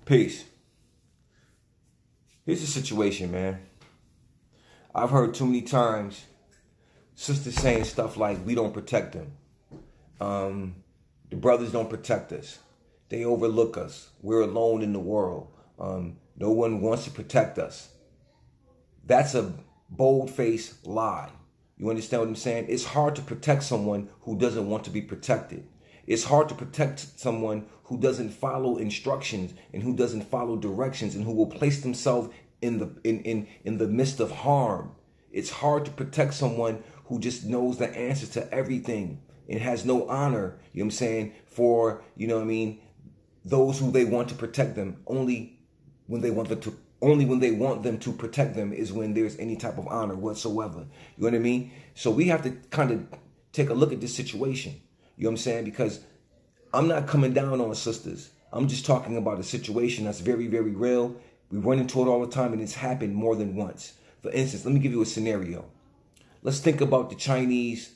Peace. Here's the situation, man. I've heard too many times sisters saying stuff like, we don't protect them. The brothers don't protect us. They overlook us. We're alone in the world. No one wants to protect us. That's a bold-faced lie. You understand what I'm saying? It's hard to protect someone who doesn't want to be protected. It's hard to protect someone who doesn't follow instructions and who doesn't follow directions and who will place themselves in the midst of harm. It's hard to protect someone who just knows the answers to everything and has no honor, you know what I'm saying, for, you know what I mean, those who they want to protect them. Only when they want them to protect them is when there's any type of honor whatsoever. You know what I mean? So we have to kind of take a look at this situation. You know what I'm saying? Because I'm not coming down on sisters. I'm just talking about a situation that's very, very real. We run into it all the time, and it's happened more than once. For instance, let me give you a scenario. Let's think about the Chinese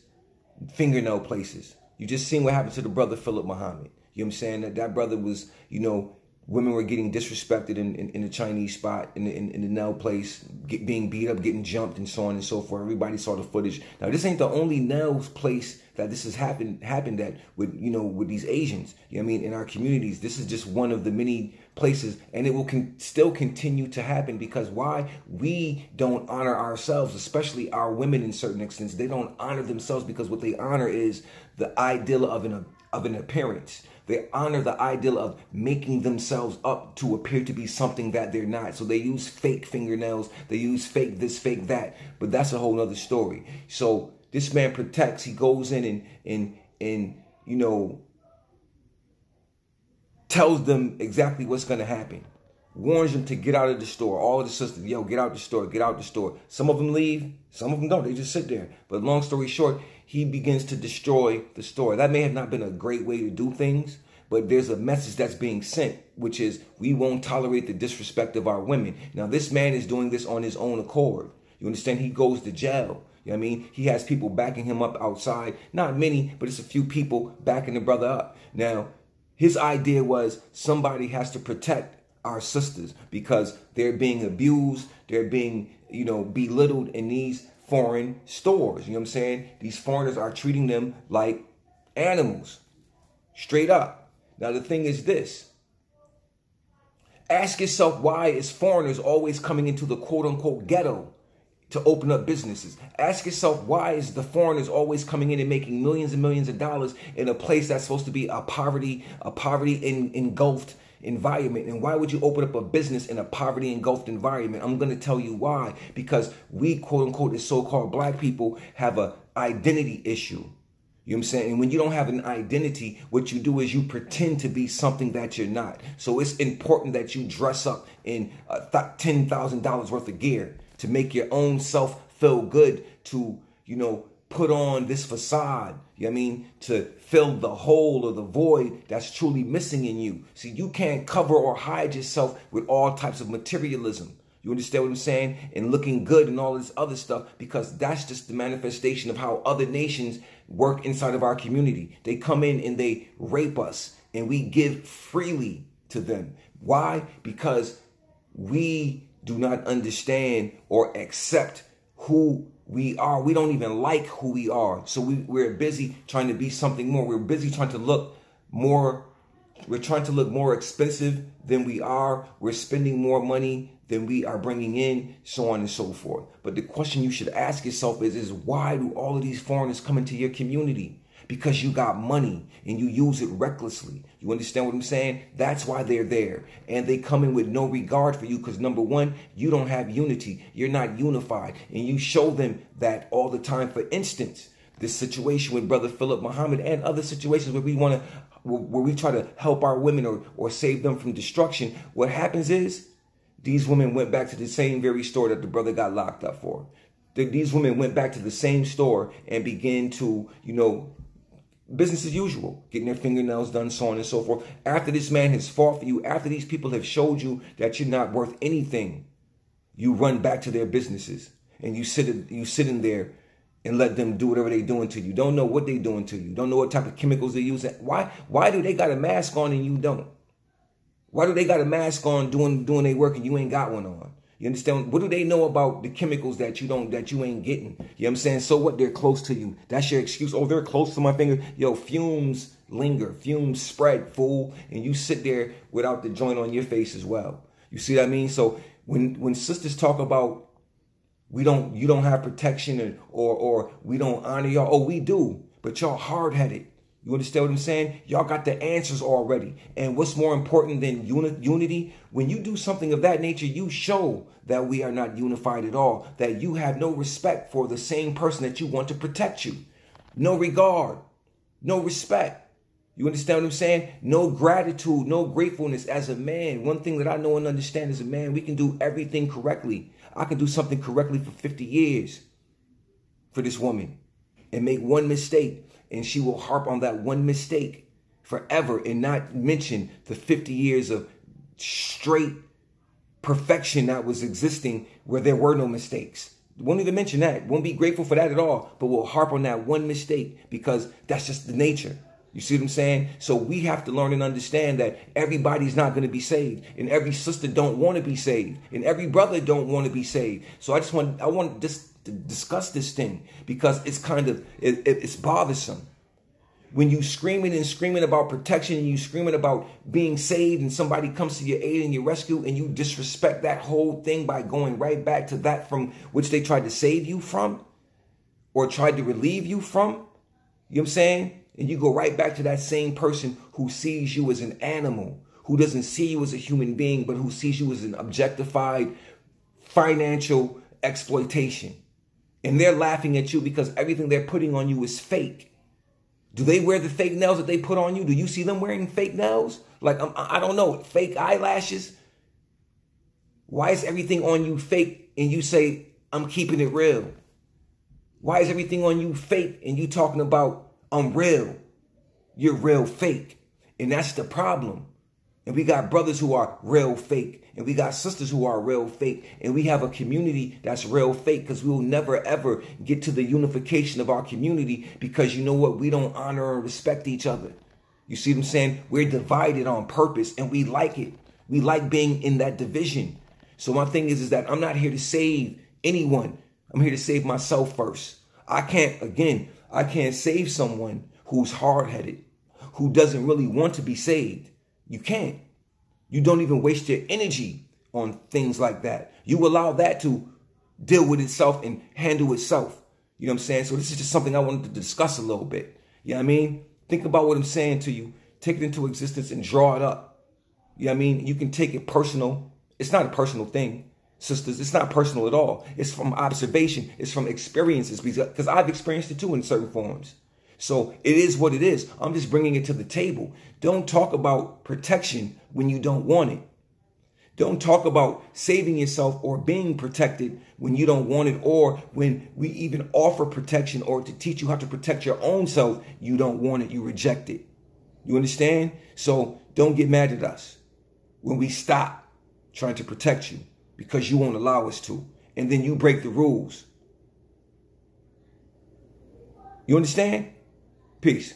fingernail places. You just seen what happened to the brother Philip Muhammad. You know what I'm saying? That brother was, you know, women were getting disrespected in the Chinese spot, in the nail place, being beat up, getting jumped, and so on and so forth. Everybody saw the footage. Now, this ain't the only nails place that this has happened at with, you know, with these Asians. You know what I mean? In our communities, this is just one of the many places, and it will still continue to happen because why? We don't honor ourselves, especially our women in certain extents. They don't honor themselves because what they honor is the ideal of an appearance. They honor the ideal of making themselves up to appear to be something that they're not. So they use fake fingernails. They use fake this, fake that. But that's a whole nother story. So this man protects. He goes in and you know, tells them exactly what's going to happen. Warns them to get out of the store. All of the sisters, yo, get out the store, get out the store. Some of them leave. Some of them don't. They just sit there. But long story short, he begins to destroy the store. That may have not been a great way to do things, but there's a message that's being sent, which is we won't tolerate the disrespect of our women. Now, this man is doing this on his own accord. You understand? He goes to jail. You know what I mean? He has people backing him up outside. Not many, but it's a few people backing the brother up. Now, his idea was somebody has to protect our sisters because they're being abused. They're being, you know, belittled in these foreign stores. You know what I'm saying? These foreigners are treating them like animals. Straight up. Now, the thing is this. Ask yourself, why is foreigners always coming into the quote-unquote ghetto to open up businesses? Ask yourself, why is the foreigners always coming in and making millions and millions of dollars in a place that's supposed to be a poverty engulfed environment? And why would you open up a business in a poverty engulfed environment? I'm going to tell you why. Because we, quote unquote, as so-called black people, have an identity issue. You know what I'm saying? And when you don't have an identity, what you do is you pretend to be something that you're not. So it's important that you dress up in $10,000 worth of gear to make your own self feel good, to, you know, put on this facade, you know what I mean, to fill the hole or the void that's truly missing in you. See, you can't cover or hide yourself with all types of materialism. You understand what I'm saying? And looking good and all this other stuff, because that's just the manifestation of how other nations work inside of our community. They come in and they rape us and we give freely to them. Why? Because we do not understand or accept who we are. We don't even like who we are. So we're busy trying to be something more. We're busy trying to look more. We're trying to look more expensive than we are. We're spending more money than we are bringing in, so on and so forth. But the question you should ask yourself is why do all of these foreigners come into your community? Because you got money and you use it recklessly. You understand what I'm saying? That's why they're there. And they come in with no regard for you because, number one, you don't have unity. You're not unified. And you show them that all the time. For instance, this situation with Brother Philip Muhammad and other situations where we try to help our women or save them from destruction, what happens is these women went back to the same very store that the brother got locked up for. These women went back to the same store and began to, you know, business as usual, getting their fingernails done, so on and so forth. After this man has fought for you, after these people have showed you that you're not worth anything, you run back to their businesses and you sit in there and let them do whatever they're doing to you. Don't know what they're doing to you. Don't know what type of chemicals they're using. Why do they got a mask on and you don't? Why do they got a mask on doing their work and you ain't got one on? You understand? What do they know about the chemicals that you ain't getting? You know what I'm saying? So what? They're close to you. That's your excuse. Oh, they're close to my finger. Yo, fumes linger, fumes spread, fool, and you sit there without the joint on your face as well. You see what I mean? So when sisters talk about you don't have protection or we don't honor y'all, oh, we do, but y'all hard-headed. You understand what I'm saying? Y'all got the answers already. And what's more important than unity? When you do something of that nature, you show that we are not unified at all, that you have no respect for the same person that you want to protect you. No regard, no respect. You understand what I'm saying? No gratitude, no gratefulness as a man. One thing that I know and understand as a man, we can do everything correctly. I can do something correctly for 50 years for this woman and make one mistake. And she will harp on that one mistake forever and not mention the 50 years of straight perfection that was existing where there were no mistakes. Won't even mention that. Won't be grateful for that at all. But we'll harp on that one mistake because that's just the nature. You see what I'm saying? So we have to learn and understand that everybody's not going to be saved. And every sister don't want to be saved. And every brother don't want to be saved. So I want just to discuss this thing because it's kind of, it's bothersome. When you screaming about protection and you screaming about being saved and somebody comes to your aid and your rescue and you disrespect that whole thing by going right back to that from which they tried to save you from or tried to relieve you from. You know what I'm saying? And you go right back to that same person who sees you as an animal, who doesn't see you as a human being, but who sees you as an objectified financial exploitation. And they're laughing at you because everything they're putting on you is fake. Do they wear the fake nails that they put on you? Do you see them wearing fake nails? Like, I don't know, fake eyelashes? Why is everything on you fake and you say, I'm keeping it real? Why is everything on you fake and you talking about, I'm real? You're real fake. And that's the problem. And we got brothers who are real fake. And we got sisters who are real fake. And we have a community that's real fake because we will never, ever get to the unification of our community because you know what? We don't honor and respect each other. You see what I'm saying? We're divided on purpose and we like it. We like being in that division. So my thing is that I'm not here to save anyone. I'm here to save myself first. I can't save someone who's hard-headed, who doesn't really want to be saved. You can't. You don't even waste your energy on things like that. You allow that to deal with itself and handle itself. You know what I'm saying? So this is just something I wanted to discuss a little bit. You know what I mean? Think about what I'm saying to you. Take it into existence and draw it up. You know what I mean? You can take it personal. It's not a personal thing, sisters. It's not personal at all. It's from observation. It's from experiences because I've experienced it too in certain forms. So it is what it is. I'm just bringing it to the table. Don't talk about protection when you don't want it. Don't talk about saving yourself or being protected when you don't want it, or when we even offer protection or to teach you how to protect your own self, you don't want it, you reject it. You understand? So don't get mad at us when we stop trying to protect you because you won't allow us to, and then you break the rules. You understand? Peace.